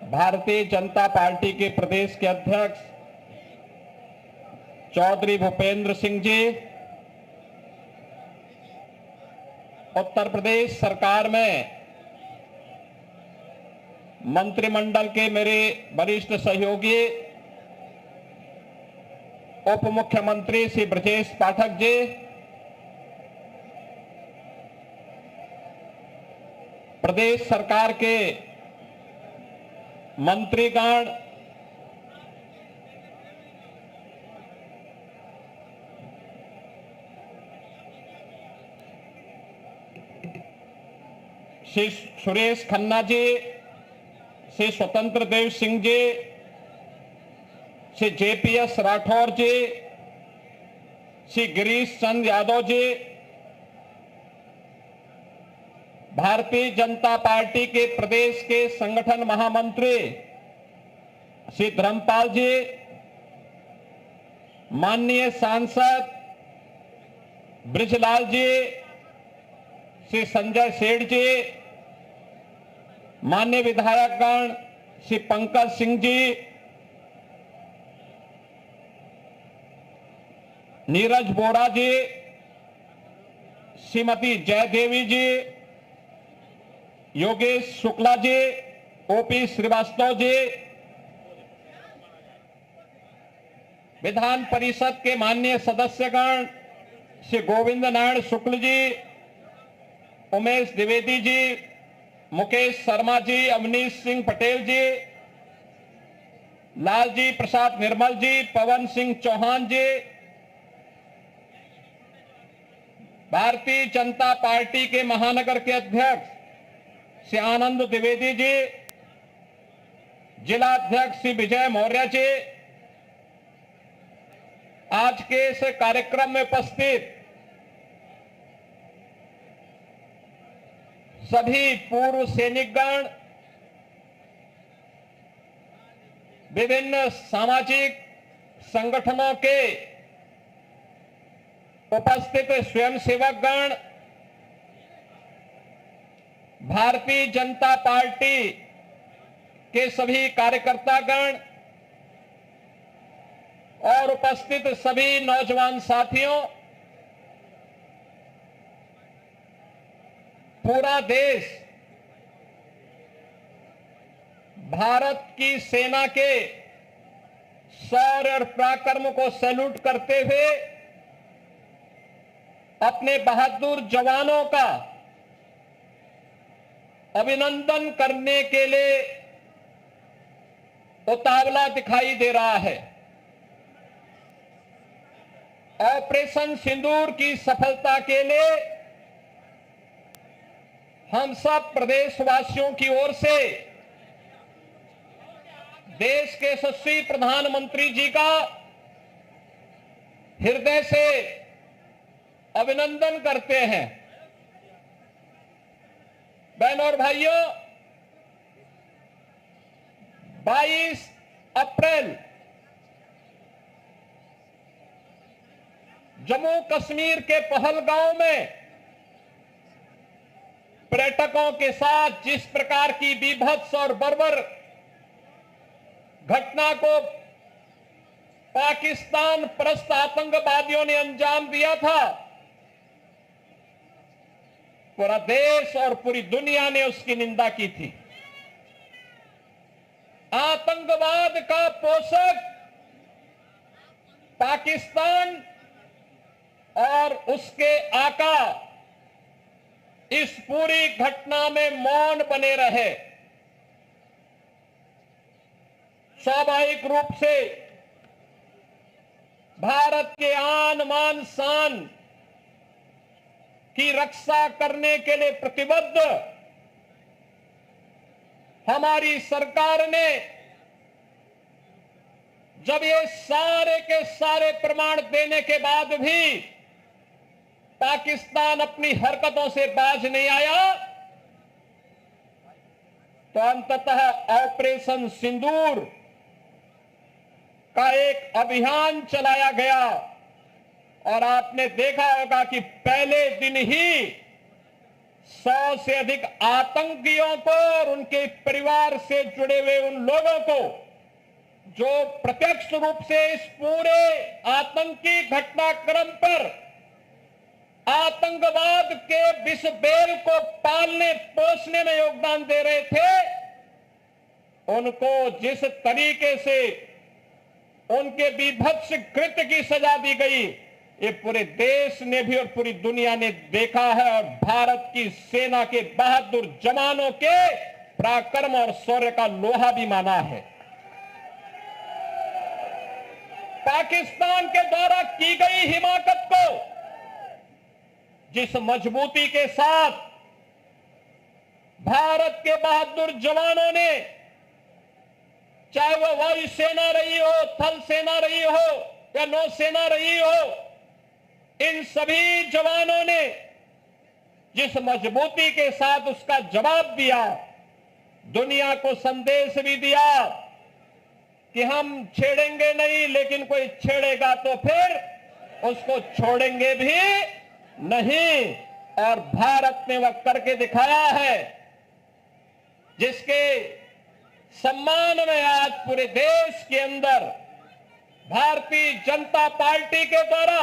Bharatiya Janata party के प्रदेश के अध्यक्ष चौधरी भूपेंद्र सिंह जी, उत्तर प्रदेश सरकार में मंत्रिमंडल के मेरे वरिष्ठ सहयोगी उप मुख्यमंत्री श्री ब्रजेश पाठक जी, प्रदेश सरकार के मंत्रीगण, श्री सुरेश खन्ना जी, श्री स्वतंत्र देव सिंह जी, श्री जेपीएस राठौर जी, श्री गिरीश चंद यादव जी, भारतीय जनता पार्टी के प्रदेश के संगठन महामंत्री श्री धर्मपाल जी, माननीय सांसद ब्रिजलाल जी, श्री संजय सेठ जी, माननीय विधायकगण श्री पंकज सिंह जी, नीरज बोरा जी, श्रीमती जयदेवी जी, योगेश शुक्ला जी, ओपी श्रीवास्तव जी, विधान परिषद के माननीय सदस्यगण श्री गोविंद नारायण शुक्ल जी, उमेश द्विवेदी जी, मुकेश शर्मा जी, अवनीश सिंह पटेल जी, लालजी प्रसाद निर्मल जी, पवन सिंह चौहान जी, भारतीय जनता पार्टी के महानगर के अध्यक्ष श्री आनंद द्विवेदी जी, जिला अध्यक्ष श्री विजय मौर्य जी, आज के इस कार्यक्रम में उपस्थित सभी पूर्व सैनिकगण, विभिन्न सामाजिक संगठनों के उपस्थित स्वयंसेवकगण, भारतीय जनता पार्टी के सभी कार्यकर्तागण और उपस्थित सभी नौजवान साथियों, पूरा देश भारत की सेना के शौर्य और पराक्रम को सैल्यूट करते हुए अपने बहादुर जवानों का अभिनंदन करने के लिए उतावला दिखाई दे रहा है। ऑपरेशन सिंदूर की सफलता के लिए हम सब प्रदेशवासियों की ओर से देश के यशस्वी प्रधानमंत्री जी का हृदय से अभिनंदन करते हैं। बहनों और भाइयों, 22 अप्रैल जम्मू कश्मीर के पहलगांव में पर्यटकों के साथ जिस प्रकार की बीभत्स और बर्बर घटना को पाकिस्तान परस्त आतंकवादियों ने अंजाम दिया था, पूरा देश और पूरी दुनिया ने उसकी निंदा की थी। आतंकवाद का पोषक पाकिस्तान और उसके आका इस पूरी घटना में मौन बने रहे। स्वाभाविक रूप से भारत के आन मान शान की रक्षा करने के लिए प्रतिबद्ध हमारी सरकार ने जब ये सारे के सारे प्रमाण देने के बाद भी पाकिस्तान अपनी हरकतों से बाज नहीं आया, तो अंततः ऑपरेशन सिंदूर का एक अभियान चलाया गया और आपने देखा होगा कि पहले दिन ही 100 से अधिक आतंकियों को और उनके परिवार से जुड़े हुए उन लोगों को जो प्रत्यक्ष रूप से इस पूरे आतंकी घटनाक्रम पर आतंकवाद के विष बेल को पालने पोषने में योगदान दे रहे थे, उनको जिस तरीके से उनके विभत्स कृत्य की सजा दी गई, ये पूरे देश ने भी और पूरी दुनिया ने देखा है और भारत की सेना के बहादुर जवानों के पराक्रम और शौर्य का लोहा भी माना है। पाकिस्तान के द्वारा की गई हिमाकत को जिस मजबूती के साथ भारत के बहादुर जवानों ने, चाहे वो वायुसेना रही हो, थल सेना रही हो या नौसेना रही हो, इन सभी जवानों ने जिस मजबूती के साथ उसका जवाब दिया, दुनिया को संदेश भी दिया कि हम छेड़ेंगे नहीं, लेकिन कोई छेड़ेगा तो फिर उसको छोड़ेंगे भी नहीं। और भारत ने वह करके दिखाया है, जिसके सम्मान में आज पूरे देश के अंदर भारतीय जनता पार्टी के द्वारा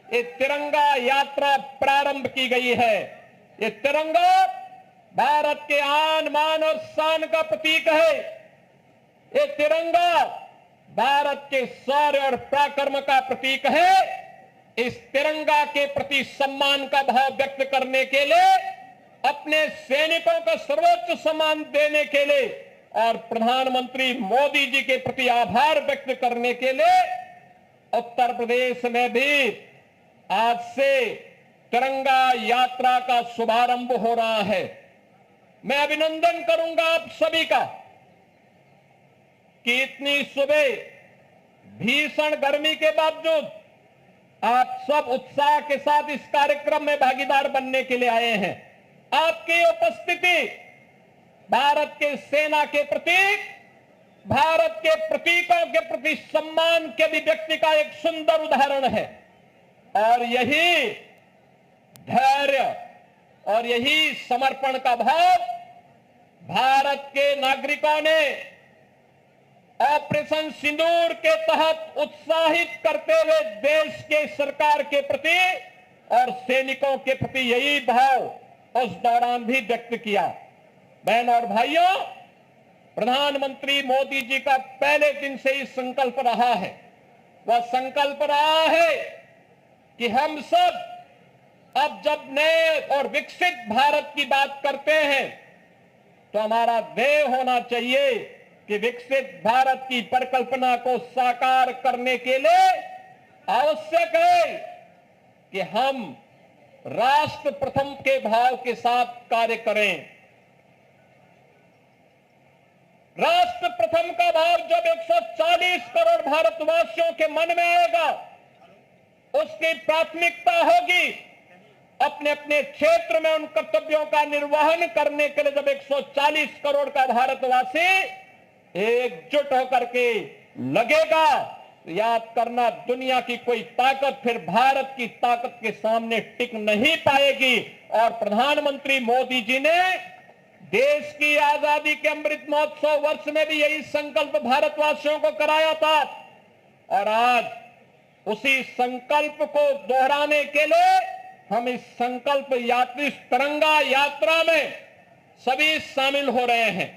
ये तिरंगा यात्रा प्रारंभ की गई है। ये तिरंगा भारत के आन मान और शान का प्रतीक है। ये तिरंगा भारत के शौर्य और पराक्रम का प्रतीक है। इस तिरंगा के प्रति सम्मान का भाव व्यक्त करने के लिए, अपने सैनिकों को सर्वोच्च सम्मान देने के लिए और प्रधानमंत्री मोदी जी के प्रति आभार व्यक्त करने के लिए उत्तर प्रदेश में भी आज से तिरंगा यात्रा का शुभारंभ हो रहा है। मैं अभिनंदन करूंगा आप सभी का कि इतनी सुबह भीषण गर्मी के बावजूद आप सब उत्साह के साथ इस कार्यक्रम में भागीदार बनने के लिए आए हैं। आपकी उपस्थिति भारत के सेना के प्रतीक, भारत के प्रतीकों के प्रति सम्मान के अभिव्यक्ति का एक सुंदर उदाहरण है। और यही धैर्य और यही समर्पण का भाव भारत के नागरिकों ने ऑपरेशन सिंदूर के तहत उत्साहित करते हुए देश के सरकार के प्रति और सैनिकों के प्रति यही भाव उस दौरान भी व्यक्त किया। बहन और भाइयों, प्रधानमंत्री मोदी जी का पहले दिन से ही संकल्प रहा है, वह संकल्प रहा है कि हम सब अब जब नए और विकसित भारत की बात करते हैं तो हमारा ध्येय होना चाहिए कि विकसित भारत की परिकल्पना को साकार करने के लिए आवश्यक है कि हम राष्ट्र प्रथम के भाव के साथ कार्य करें। राष्ट्र प्रथम का भाव जब 140 करोड़ भारतवासियों के मन में आएगा, उसकी प्राथमिकता होगी अपने अपने क्षेत्र में उन कर्तव्यों का निर्वहन करने के लिए। जब 140 करोड़ का भारतवासी एकजुट होकर के लगेगा, याद करना, दुनिया की कोई ताकत फिर भारत की ताकत के सामने टिक नहीं पाएगी। और प्रधानमंत्री मोदी जी ने देश की आजादी के अमृत महोत्सव वर्ष में भी यही संकल्प भारतवासियों को कराया था। और आज उसी संकल्प को दोहराने के लिए हम इस संकल्प यात्री तिरंगा यात्रा में सभी शामिल हो रहे हैं।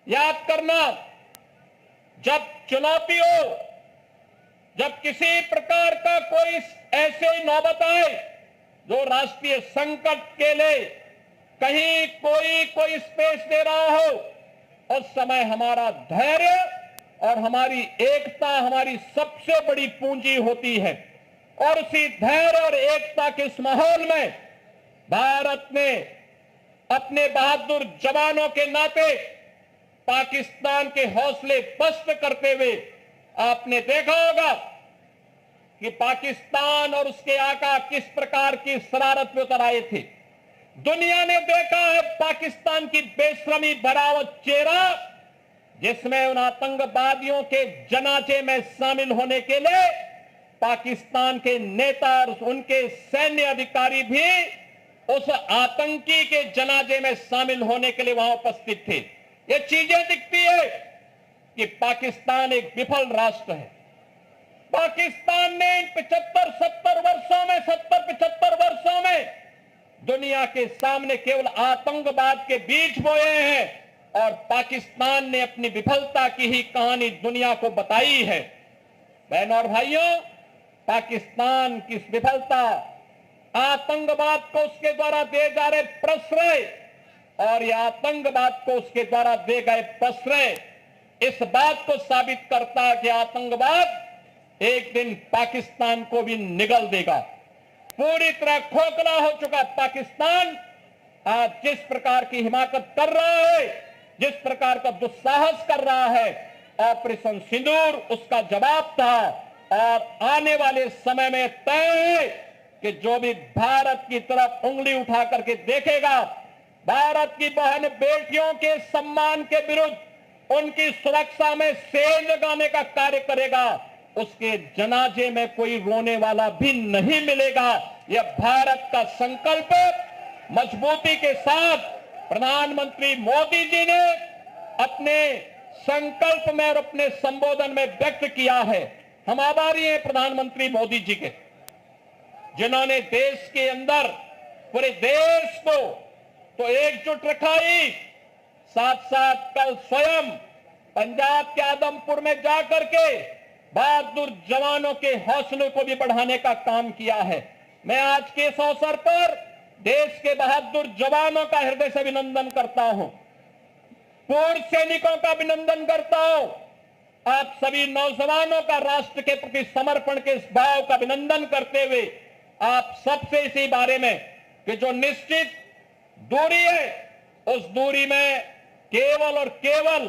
याद करना, जब चुनौती हो, जब किसी प्रकार का कोई ऐसे नौबत आए जो राष्ट्रीय संकट के लिए कहीं कोई स्पेस दे रहा हो, उस समय हमारा धैर्य और हमारी एकता हमारी सबसे बड़ी पूंजी होती है। और उसी धैर्य और एकता के इस माहौल में भारत ने अपने बहादुर जवानों के नाते पाकिस्तान के हौसले पस्त करते हुए, आपने देखा होगा कि पाकिस्तान और उसके आका किस प्रकार की शरारत में उतर आए थे। दुनिया ने देखा है पाकिस्तान की बेशरमी भरा वो चेहरा, जिसमें उन आतंकवादियों के जनाजे में शामिल होने के लिए पाकिस्तान के नेता और उनके सैन्य अधिकारी भी उस आतंकी के जनाजे में शामिल होने के लिए वहां उपस्थित थे। ये चीजें दिखती है कि पाकिस्तान एक विफल राष्ट्र है। पाकिस्तान ने इन 75 वर्षों में दुनिया के सामने केवल आतंकवाद के बीज बोए हैं और पाकिस्तान ने अपनी विफलता की ही कहानी दुनिया को बताई है। बहनों और भाइयों, पाकिस्तान की विफलता, आतंकवाद को उसके द्वारा दिए जा रहे प्रश्रय और यह आतंकवाद को उसके द्वारा दिए गए प्रश्रय इस बात को साबित करता है कि आतंकवाद एक दिन पाकिस्तान को भी निगल देगा। पूरी तरह खोखला हो चुका पाकिस्तान आज जिस प्रकार की हिमाकत कर रहा है, जिस प्रकार का दुस्साहस कर रहा है, ऑपरेशन सिंदूर उसका जवाब था। और आने वाले समय में तय है कि जो भी भारत की तरफ उंगली उठा करके देखेगा, भारत की बहन बेटियों के सम्मान के विरुद्ध, उनकी सुरक्षा में सेंध लगाने का कार्य करेगा, उसके जनाजे में कोई रोने वाला भी नहीं मिलेगा। यह भारत का संकल्प मजबूती के साथ प्रधानमंत्री मोदी जी ने अपने संकल्प में और अपने संबोधन में व्यक्त किया है। हम आभारी हैं प्रधानमंत्री मोदी जी के, जिन्होंने देश के अंदर पूरे देश को तो एकजुट रखाई, साथ साथ कल स्वयं पंजाब के आदमपुर में जाकर के बहादुर जवानों के हौसले को भी बढ़ाने का काम किया है। मैं आज के इस अवसर पर देश के बहादुर जवानों का हृदय से अभिनंदन करता हूं, पूर्व सैनिकों का अभिनंदन करता हूं। आप सभी नौजवानों का राष्ट्र के प्रति समर्पण के इस भाव का अभिनंदन करते हुए आप सबसे इसी बारे में कि जो निश्चित दूरी है, उस दूरी में केवल और केवल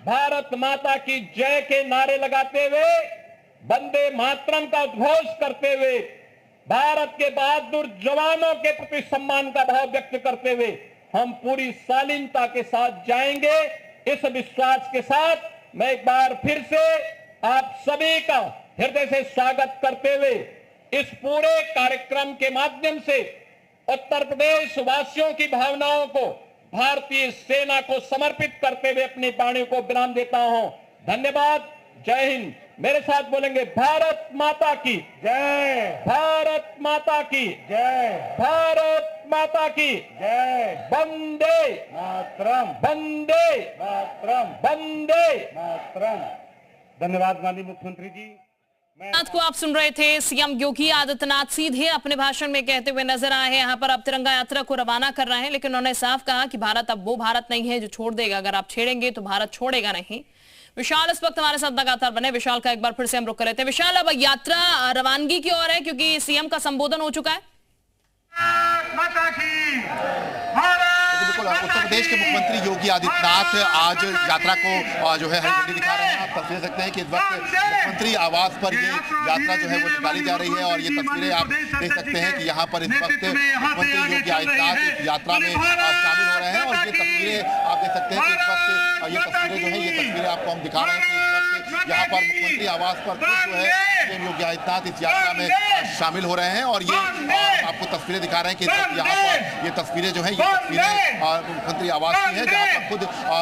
भारत माता की जय के नारे लगाते हुए, वंदे मातरम का उद्घोष करते हुए, भारत के बहादुर जवानों के प्रति सम्मान का भाव व्यक्त करते हुए हम पूरी शालीनता के साथ जाएंगे। इस विश्वास के साथ मैं एक बार फिर से आप सभी का हृदय से स्वागत करते हुए इस पूरे कार्यक्रम के माध्यम से उत्तर प्रदेश वासियों की भावनाओं को भारतीय सेना को समर्पित करते हुए अपनी वाणी को विराम देता हूं। धन्यवाद। जय हिंद। मेरे साथ बोलेंगे भारत माता की जय, भारत माता की जय, भारत माता की जय, वंदे मातरम, वंदे मातरम, वंदे मातरम। धन्यवाद माननीय मुख्यमंत्री जी। को आप सुन रहे थे। सीएम योगी आदित्यनाथ सीधे अपने भाषण में कहते हुए नजर आए हैं। यहाँ पर अब तिरंगा यात्रा को रवाना कर रहे हैं, लेकिन उन्होंने साफ कहा कि भारत अब वो भारत नहीं है जो छोड़ देगा। अगर आप छेड़ेंगे तो भारत छोड़ेगा नहीं। विशाल इस वक्त हमारे साथ लगातार बने। विशाल का एक बार फिर से हम रुक कर रहे थे। विशाल, अब यात्रा रवानगी की ओर है क्योंकि सीएम का संबोधन हो चुका है। बिल्कुल, उत्तर प्रदेश के मुख्यमंत्री योगी आदित्यनाथ आज यात्रा को जो है हरी झंडी दिखा रहे हैं। आप तस्वीरें देख सकते हैं कि इस वक्त मुख्यमंत्री आवास पर ये यात्रा जो है वो निकाली जा रही है और ये तस्वीरें आप देख सकते हैं कि यहाँ पर इस वक्त मुख्यमंत्री योगी आदित्यनाथ इस यात्रा में शामिल हो रहे हैं। और ये तस्वीरें आप देख सकते हैं कि इस वक्त ये तस्वीरें जो है ये तस्वीरें आपको हम दिखा रहे हैं कि इस वक्त यहाँ पर मुख्यमंत्री आवास पर जो है सीएम योगी आदित्यनाथ इस यात्रा में शामिल हो रहे हैं। और ये आपको तस्वीरें दिखा रहे हैं कि यहाँ पर ये तस्वीरें जो है ये तस्वीरें मुख्यमंत्री आवास की है, जहाँ पर खुद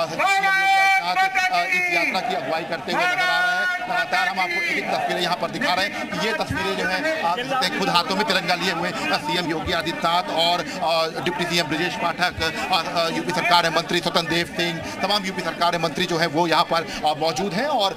सीएम योगी आदित्यनाथ इस यात्रा की अगुवाई करते हुए नजर आ रहे हैं। लगातार हम आपको एक तस्वीरें यहाँ पर दिखा रहे हैं कि ये तस्वीरें जो है आप देखते हैं खुद हाथों में तिरंगा लिए हुए सीएम योगी आदित्यनाथ और deputy CM Brajesh Pathak, UP सरकार है मंत्री स्वतंत्र देव सिंह, तमाम यूपी सरकार है मंत्री जो है वो यहाँ पर मौजूद हैं। और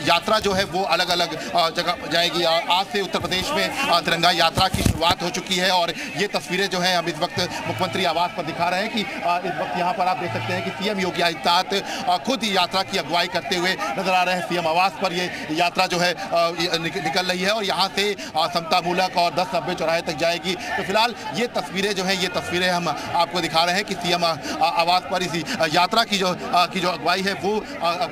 यात्रा जो है वो अलग अलग जगह जाएगी। आज से उत्तर प्रदेश में तिरंगा यात्रा की शुरुआत हो चुकी है और ये तस्वीरें जो है हम इस वक्त मुख्यमंत्री आवास पर दिखा रहे हैं कि इस वक्त यहाँ पर आप देख सकते हैं कि सीएम योगी आदित्यनाथ खुद यात्रा की अगुवाई करते हुए नजर आ रहे हैं। सीएम आवास पर ये यात्रा जो है निकल रही है और यहाँ से समता मूलक और 10 नब्बे चौराहे तक जाएगी। तो फिलहाल ये तस्वीरें जो है ये तस्वीरें हम आपको दिखा रहे हैं कि सीएम आवास पर इस यात्रा की जो अगुवाई है वो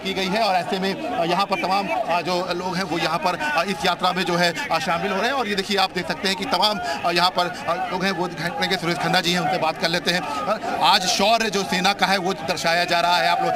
की गई है। और ऐसे में यहाँ पर तमाम जो लोग हैं वो यहाँ पर इस यात्रा में जो है शामिल हो रहे हैं। और ये देखिए आप देख सकते हैं कि तमाम यहाँ पर लोग हैं वो दिखाई सुरेश खन्ना जी हैं, उनसे बात कर लेते हैं। आज शौर्य जो सेना का है वो दर्शाया जा रहा है। आप लोग